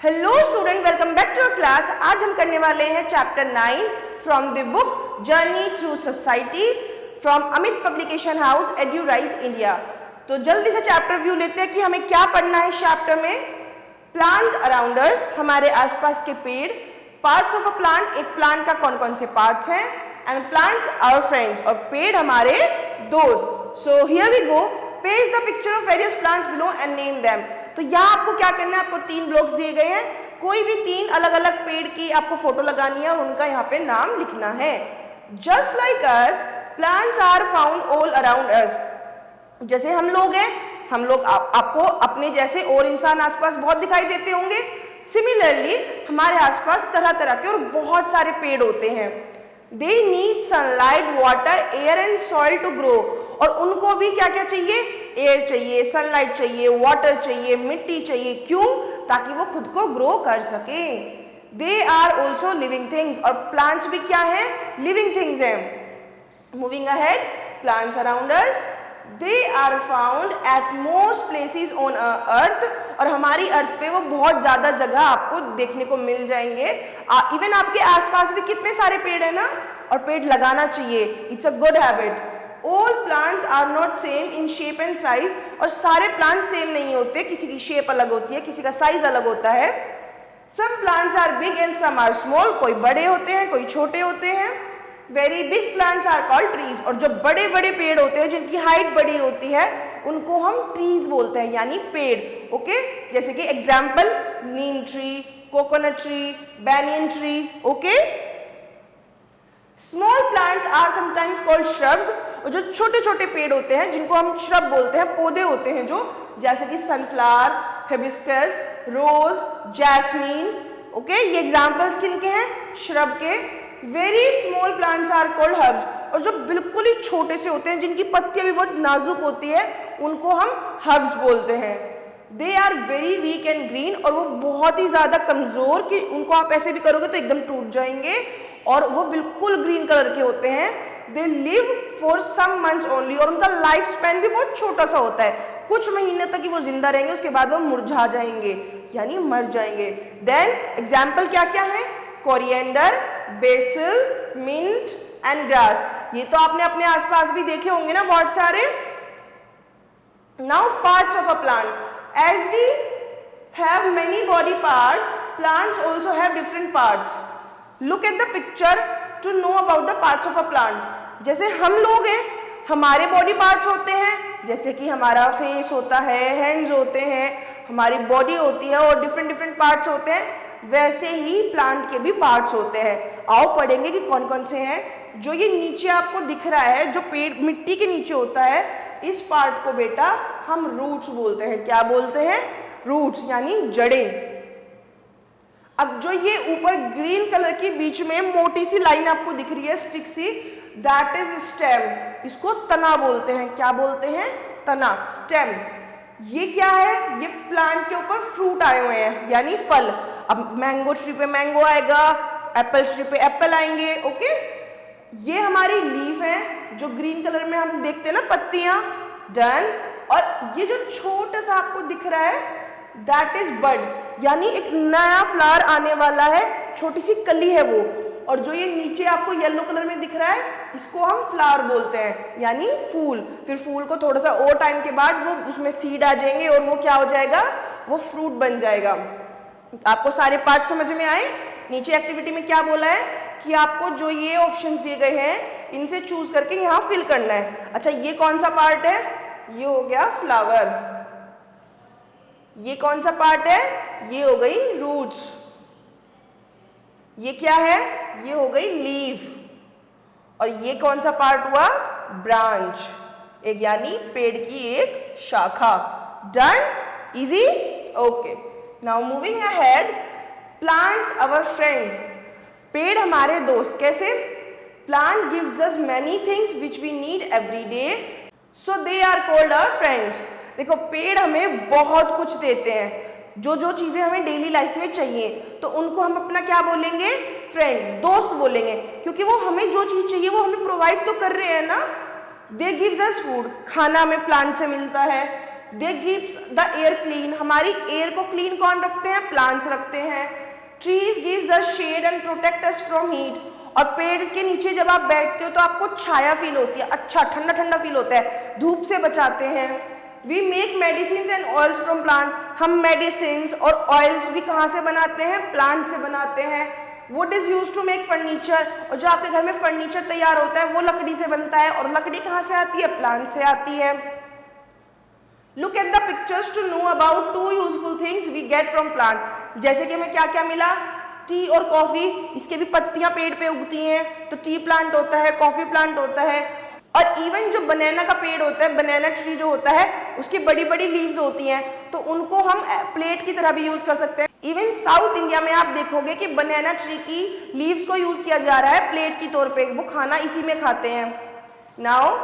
Hello student, welcome back to our class. आज हम करने वाले हैं chapter 9 from the book journey through society from Amit publication house Edurise India. तो जल्दी से चैप्टर व्यू लेते हैं कि हमें क्या पढ़ना है इस चैप्टर में। प्लांट अराउंड अस, हमारे आसपास के पेड़। पार्ट्स ऑफ अ प्लांट, एक प्लांट का कौन कौन से पार्ट्स हैं। एंड प्लांट्स आवर फ्रेंड्स, और पेड़ हमारे दोस्त। So here we go, paste the picture of various plants below and name them. तो यहाँ आपको क्या करना है, आपको 3 ब्लॉक्स दिए गए हैं, कोई भी 3 अलग अलग पेड़ की आपको फोटो लगानी है और उनका यहाँ पे नाम लिखना है। Just like us, plants are found all around us. जैसे हम लोग हैं, हम लोग आपको अपने जैसे और इंसान आसपास बहुत दिखाई देते होंगे। सिमिलरली हमारे आसपास तरह तरह के और बहुत सारे पेड़ होते हैं। They need sunlight, water, air and soil to grow. और उनको भी क्या क्या चाहिए, एयर चाहिए, सनलाइट चाहिए, वाटर चाहिए, मिट्टी चाहिए। क्यों? ताकि वो खुद को ग्रो कर सके। They are also living things, और प्लांट्स भी क्या है, लिविंग थिंग्स हैं। Moving ahead, plants around us, they are found at most places on earth. और हमारी अर्थ पे वो बहुत ज्यादा जगह आपको देखने को मिल जाएंगे। इवन आपके आसपास भी कितने सारे पेड़ है ना, और पेड़ लगाना चाहिए। It's a good habit. All plants are not same in shape and size, और सारे प्लांट सेम नहीं होते, किसी की शेप अलग होती है, किसी का साइज अलग होता है। Some plants are big and some are small, कोई बड़े होते हैं, कोई छोटे होते हैं। Very big plants are called trees, और जो बड़े बड़े पेड़ होते हैं जिनकी हाइट बड़ी होती है उनको हम ट्रीज बोलते हैं, यानी पेड़। ओके, जैसे कि example neem tree, coconut tree, banyan tree. Okay, small plants are sometimes called shrubs, और जो छोटे छोटे पेड़ होते हैं जिनको हम श्रब बोलते हैं, पौधे होते हैं जो, जैसे कि sunflower, hibiscus, rose, jasmine. Okay, ये एग्जांपल्स किनके हैं, श्रब के। Very small plants are called herbs, और जो बिल्कुल ही छोटे से होते हैं जिनकी पत्तियां भी बहुत नाजुक होती है उनको हम हर्ब्स बोलते हैं। They are very weak and green, और वो बहुत ही ज्यादा कमजोर कि उनको आप ऐसे भी करोगे तो एकदम टूट जाएंगे, और वो बिल्कुल ग्रीन कलर के होते हैं। They live for some months only, और उनका लाइफ स्पैन भी बहुत छोटा सा होता है, कुछ महीने तक ही वो जिंदा रहेंगे, उसके बाद वो मुरझा जाएंगे यानी मर जाएंगे। देन एग्जाम्पल क्या क्या है, coriander, basil, mint and grass. ये तो आपने अपने आसपास भी देखे होंगे ना बहुत सारे। Now parts of a plant, as we have many body parts, plants also have different parts. Look at the picture to know about the parts of a plant. जैसे हम लोग हैं, हमारे बॉडी पार्ट्स होते हैं, जैसे कि हमारा फेस होता है, हैंड्स होते हैं, हमारी बॉडी होती है, और डिफरेंट डिफरेंट पार्ट्स होते हैं। वैसे ही प्लांट के भी पार्ट्स होते हैं। आओ पढ़ेंगे कि कौन कौन से हैं। जो ये नीचे आपको दिख रहा है, जो पेड़ मिट्टी के नीचे होता है, इस पार्ट को बेटा हम रूट्स बोलते हैं। क्या बोलते हैं? रूट्स, यानी जड़ें। अब जो ये ऊपर ग्रीन कलर की बीच में मोटी सी लाइन आपको दिख रही है, stick see, that is stem. इसको तना बोलते हैं। क्या बोलते हैं? तना, स्टेम। ये क्या है? ये प्लांट के ऊपर फ्रूट आए हुए हैं, यानी फल। अब मैंगो ट्री पे मैंगो आएगा, एप्पल ट्री पे एप्पल आएंगे। ओके, ये हमारी लीफ है जो ग्रीन कलर में हम देखते हैं ना, पत्तियां। डन। और ये जो छोटा सा आपको दिख रहा है, दैट इज बड, यानी एक नया फ्लावर आने वाला है, छोटी सी कली है वो। और जो ये नीचे आपको येलो कलर में दिख रहा है, इसको हम फ्लावर बोलते हैं, यानी फूल। फिर फूल को थोड़ा सा और टाइम के बाद वो उसमें सीड आ जाएंगे और वो क्या हो जाएगा, वो फ्रूट बन जाएगा। आपको सारे पार्ट समझ में आए? नीचे एक्टिविटी में क्या बोला है कि आपको जो ये ऑप्शन दिए गए हैं इनसे चूज करके यहाँ फिल करना है। अच्छा, ये कौन सा पार्ट है? ये हो गया फ्लावर। ये कौन सा पार्ट है? ये हो गई रूट्स। ये क्या है? ये हो गई लीफ। और ये कौन सा पार्ट हुआ? ब्रांच, एक यानी पेड़ की एक शाखा। Done? Easy? Okay, now moving ahead, plants our friends, पेड़ हमारे दोस्त। कैसे? Plant gives us many things which we need every day, so they are called our friends. देखो, पेड़ हमें बहुत कुछ देते हैं, जो जो चीजें हमें डेली लाइफ में चाहिए, तो उनको हम अपना क्या बोलेंगे? फ्रेंड, दोस्त बोलेंगे, क्योंकि वो हमें जो चीज चाहिए वो हमें प्रोवाइड तो कर रहे हैं ना। दे गिव्स अस फूड, खाना हमें प्लांट से मिलता है। They keeps the air clean, हमारी एयर को क्लीन कौन रखते हैं? प्लांट्स रखते हैं। Trees gives us shade and protect us from heat, और पेड़ के नीचे जब आप बैठते हो तो आपको छाया फील होती है, अच्छा ठंडा ठंडा फील होता है, धूप से बचाते हैं। We make medicine and oils from plant, हम मेडिसिन और ऑयल्स भी कहाँ से बनाते हैं? प्लांट से बनाते हैं। Wood is use to make furniture, और जो आपके घर में फर्नीचर तैयार होता है वो लकड़ी से बनता है, और लकड़ी कहाँ से आती है? प्लांट से आती है। Look at the pictures to know about 2 useful things we get from plant, जैसे कि हमें क्या क्या मिला? टी और कॉफी, इसके भी पत्तियां पेड़ पे उगती हैं, तो टी प्लांट होता है, कॉफी प्लांट होता है। और इवन जो बनाना का पेड़ होता है, बनाना ट्री जो होता है, उसकी बड़ी बड़ी लीव्स होती हैं, तो उनको हम प्लेट की तरह भी यूज कर सकते हैं। इवन साउथ इंडिया में आप देखोगे कि बनाना ट्री की लीव्स को यूज किया जा रहा है प्लेट की तौर पे, वो खाना इसी में खाते हैं। Now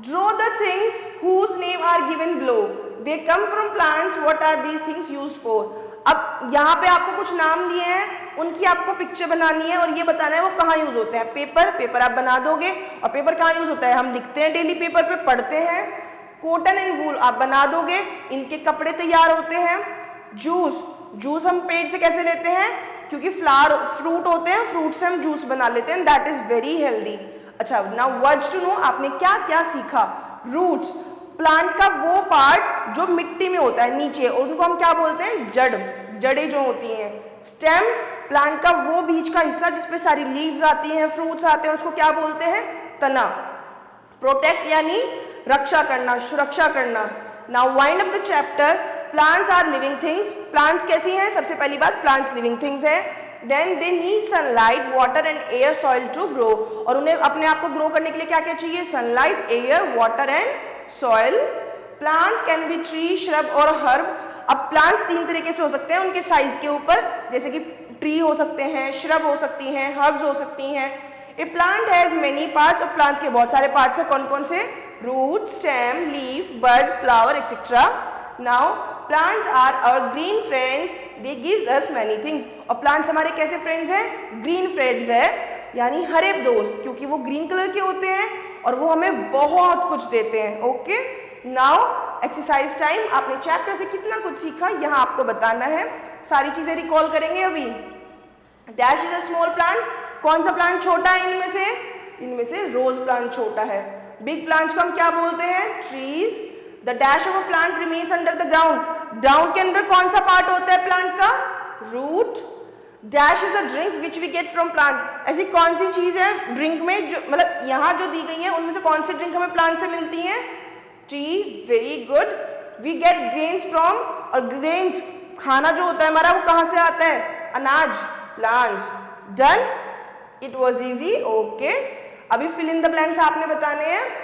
draw the things whose name are given below, they come from plants, what are these things used for. अब यहाँ पे आपको कुछ नाम दिए हैं, उनकी आपको पिक्चर बनानी है और ये बताना है वो कहाँ यूज होते हैं। पेपर आप बना दोगे, और पेपर कहाँ यूज होता है? हम लिखते हैं डेली पेपर पे, पढ़ते हैं। कॉटन एंड वूल आप बना दोगे, इनके कपड़े तैयार होते हैं। जूस हम पेड़ से कैसे लेते हैं? क्योंकि फ्रूट होते हैं, फ्रूट से हम जूस बना लेते हैं, दैट इज वेरी हेल्दी। अच्छा, नाउ वर्ड्स टू नो, आपने क्या क्या सीखा? रूट्स, प्लांट का वो पार्ट जो मिट्टी में होता है नीचे, उनको हम क्या बोलते हैं? जड़ें जो होती हैं। स्टेम, प्लांट का वो बीच का हिस्सा जिसपे सारी लीव्स आती हैं, फ्रूट्स आते हैं, उसको क्या बोलते हैं? तना। प्रोटेक्ट यानी रक्षा करना, सुरक्षा करना। Now wind up the chapter. Plants are living things, plants कैसी हैं? सबसे पहली बात, प्लांट्स लिविंग थिंग्स हैं। Then they need sunlight, water and air, soil to grow, और उन्हें अपने आप को ग्रो करने के लिए क्या क्या चाहिए? Sunlight, air, water and soil. Plants can be tree, shrub और हर्ब। अब प्लांट्स 3 तरीके से हो सकते हैं उनके साइज के ऊपर, जैसे कि ट्री हो सकते हैं, श्रब हो सकती हैं, हर्ब्स हो सकती हैं। A plant has many parts, और प्लांट्स के बहुत सारे पार्ट्स हैं, कौन कौन से? Root, stem, leaf, bud, flower etcetera. Now plants are our green friends, they gives us many things, और प्लांट्स हमारे कैसे फ्रेंड्स हैं? ग्रीन फ्रेंड्स है, यानी हरे दोस्त, क्योंकि वो ग्रीन कलर के होते हैं और वो हमें बहुत कुछ देते हैं। Okay, now exercise time. आपने चैप्टर से कितना कुछ सीखा यहाँ आपको बताना है, सारी चीजें रिकॉल करेंगे अभी। Dash is a small plant, कौन सा प्लांट छोटा है इनमें से? इनमें से रोज प्लांट छोटा है। बिग प्लांट्स को हम क्या बोलते हैं? Trees. The dash of a plant remains under the ground, ground के अंदर कौन सा पार्ट होता है प्लांट का? Root. Dash is a drink which we get from plant, ऐसी कौन सी चीज है ड्रिंक में, जो मतलब यहाँ जो दी गई है उनमें से कौन सी ड्रिंक हमें प्लांट से मिलती है? Tea, very good. We get grains from, और ग्रेन्स खाना जो होता है हमारा वो कहाँ से आता है? अनाज, plants. Done, it was easy. Okay, अभी फिल इन द ब्लैंक्स आपने बताने हैं।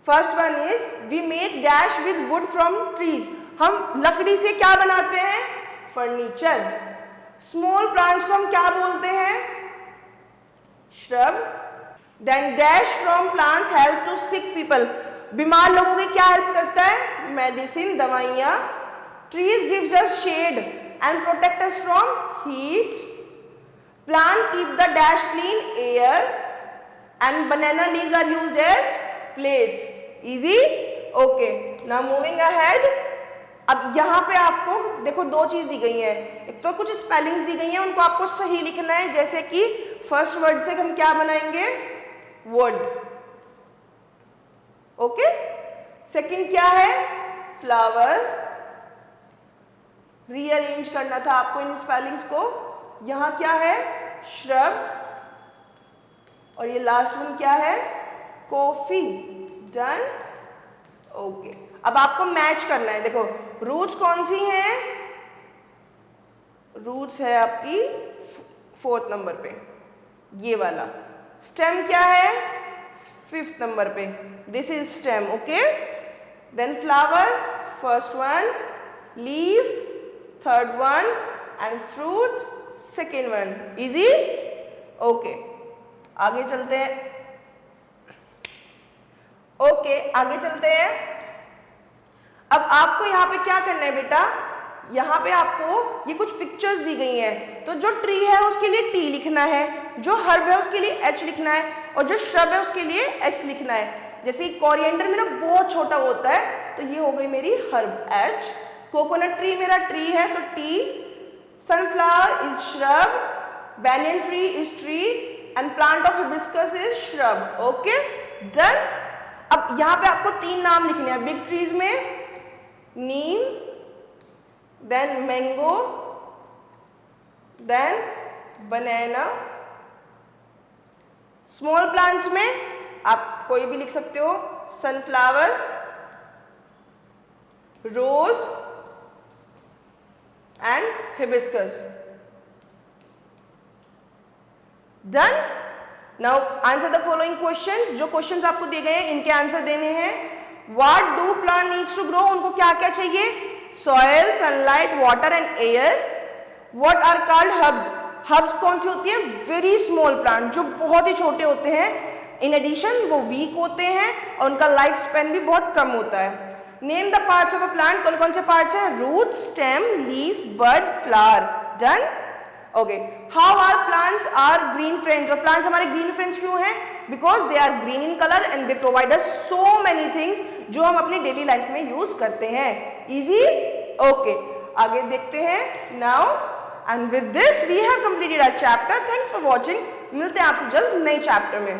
First one is we make dash with wood from trees, हम लकड़ी से क्या बनाते हैं? फर्नीचर। स्मॉल प्लांट्स को हम क्या बोलते हैं? Shrub. Then dash from plants help to sick people, बीमार लोगों की क्या हेल्प करता है? मेडिसिन, दवाइयां। Trees gives us shade and protect us from heat. Plant keep the dash clean, air, and banana leaves are used as plates. Easy. Okay, now moving ahead. अब यहाँ पे आपको देखो 2 चीज दी गई है, एक तो कुछ स्पेलिंग्स दी गई हैं, उनको आपको सही लिखना है, जैसे कि फर्स्ट वर्ड से हम क्या बनाएंगे? वुड। ओके, सेकंड क्या है? फ्लावर। रीअरेंज करना था आपको इन स्पेलिंग्स को। यहाँ क्या है? श्रब, और ये लास्ट वन क्या है? कॉफी। डन। ओके, अब आपको मैच करना है। देखो रूट्स कौन सी हैं? रूट्स है आपकी 4th नंबर पे, ये वाला। स्टेम क्या है? 5th नंबर पे, this is stem. Okay, then flower, first one, leaf, third one, and fruit, second one. Easy. Okay, आगे चलते हैं। ओके, आगे चलते हैं। अब आपको यहाँ पे क्या करना है बेटा? यहाँ पे आपको ये कुछ पिक्चर्स दी गई हैं, तो जो ट्री है उसके लिए टी लिखना है, जो हर्ब है उसके लिए एच लिखना है, और जो श्रब है उसके लिए एस लिखना है। जैसे कोरिएंडर में ना बहुत छोटा होता है, तो ये हो गई मेरी हर्ब H। कोकोनट ट्री मेरा ट्री है तो T, sunflower is shrub, banyan tree is tree and plant of hibiscus is shrub। Okay done. अब यहां पे आपको 3 नाम लिखने हैं बिग ट्रीज में, neem, then mango, then banana. Small plants में आप कोई भी लिख सकते हो, sunflower, rose and hibiscus. Done. Now answer the following question. जो क्वेश्चंस आपको दिए गए हैं इनके आंसर देने हैं। What do plant needs to grow, उनको क्या क्या चाहिए, soil, sunlight, water and air. What are called herbs, herbs कौन सी होती है, वेरी स्मॉल प्लांट जो बहुत ही छोटे होते हैं। इन एडिशन वो वीक होते हैं और उनका लाइफ स्पेन भी बहुत कम होता है। Name the parts of a plant, कौन कौन से पार्ट्स हैं, root, stem, leaf, bud, flower. Done. Okay, how are plants are green friends, और प्लांट्स हमारे ग्रीन फ्रेंड्स क्यों हैं, because they are green in colour and they provide us so many things जो हम अपनी डेली लाइफ में use करते हैं। इजी। ओके, आगे देखते हैं। Now and with this we have completed our chapter. Thanks for watching. मिलते हैं आपसे जल्द नए चैप्टर में।